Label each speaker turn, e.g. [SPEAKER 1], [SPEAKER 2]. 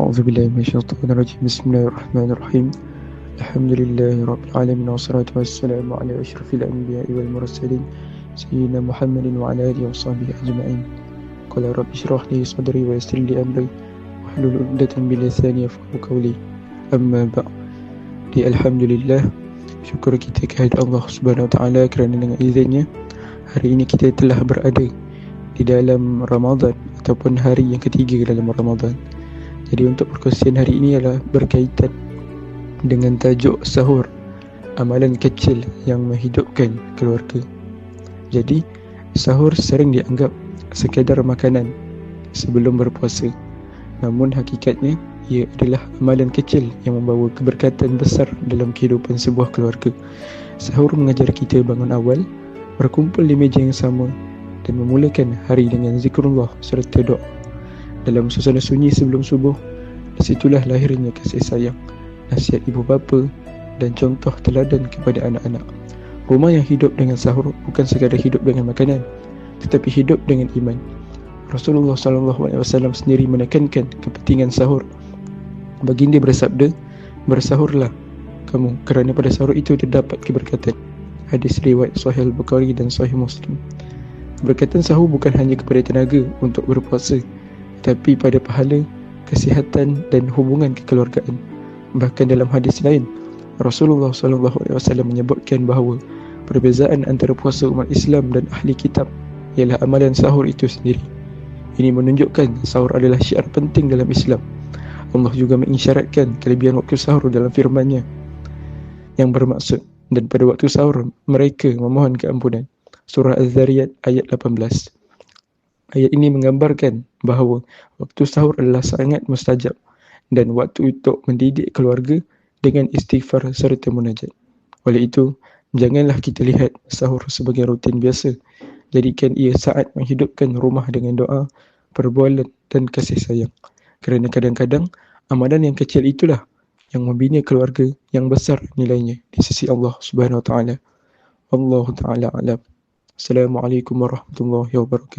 [SPEAKER 1] أعوذ بالله من الشيطان الرجيم. بسم الله الرحمن الرحيم. الحمد لله رب العالمين والصلاة والسلام على أشرف الأنبياء والمرسلين سيدنا محمد وعلى آله وصحبه أجمعين. قال رب اشرح لي صدري ويسر لي أمري واحلل عقدة من لساني يفقهوا قولي. أما بعد. Alhamdulillah, syukur kita kehadirat Allah Subhanahu Wa Taala kerana dengan izinnya hari ini kita telah berada di dalam Ramadan ataupun hari yang ketiga dalam Ramadan. Jadi untuk perkongsian hari ini adalah berkaitan dengan tajuk sahur, amalan kecil yang menghidupkan keluarga. Jadi sahur sering dianggap sekadar makanan sebelum berpuasa, namun hakikatnya ia adalah amalan kecil yang membawa keberkatan besar dalam kehidupan sebuah keluarga. Sahur mengajar kita bangun awal, berkumpul di meja yang sama dan memulakan hari dengan zikrullah serta doa. Dalam suasana sunyi sebelum subuh, disitulah lahirnya kasih sayang, nasihat ibu bapa dan contoh teladan kepada anak-anak. Rumah yang hidup dengan sahur bukan sekadar hidup dengan makanan, tetapi hidup dengan iman. Rasulullah SAW sendiri menekankan kepentingan sahur. Baginda bersabda, bersahurlah kamu kerana pada sahur itu terdapat keberkatan. Hadis riwayat Sahih Al-Bukhari dan Sahih Muslim. Keberkatan sahur bukan hanya kepada tenaga untuk berpuasa, tapi pada pahala, kesihatan dan hubungan kekeluargaan. Bahkan dalam hadis lain, Rasulullah SAW menyebutkan bahawa perbezaan antara puasa umat Islam dan ahli kitab ialah amalan sahur itu sendiri. Ini menunjukkan sahur adalah syiar penting dalam Islam. Allah juga mengisyaratkan kelebihan waktu sahur dalam firman-Nya yang bermaksud, dan pada waktu sahur mereka memohon keampunan. Surah Az-Zariyat ayat 18. Ayat ini menggambarkan bahawa waktu sahur adalah sangat mustajab dan waktu untuk mendidik keluarga dengan istighfar serta munajat. Oleh itu, janganlah kita lihat sahur sebagai rutin biasa. Jadikan ia saat menghidupkan rumah dengan doa, perbualan dan kasih sayang. Kerana kadang-kadang amalan yang kecil itulah yang membina keluarga yang besar nilainya di sisi Allah Subhanahu Wa Taala. Wallahu taala alam. Assalamualaikum warahmatullahi wabarakatuh.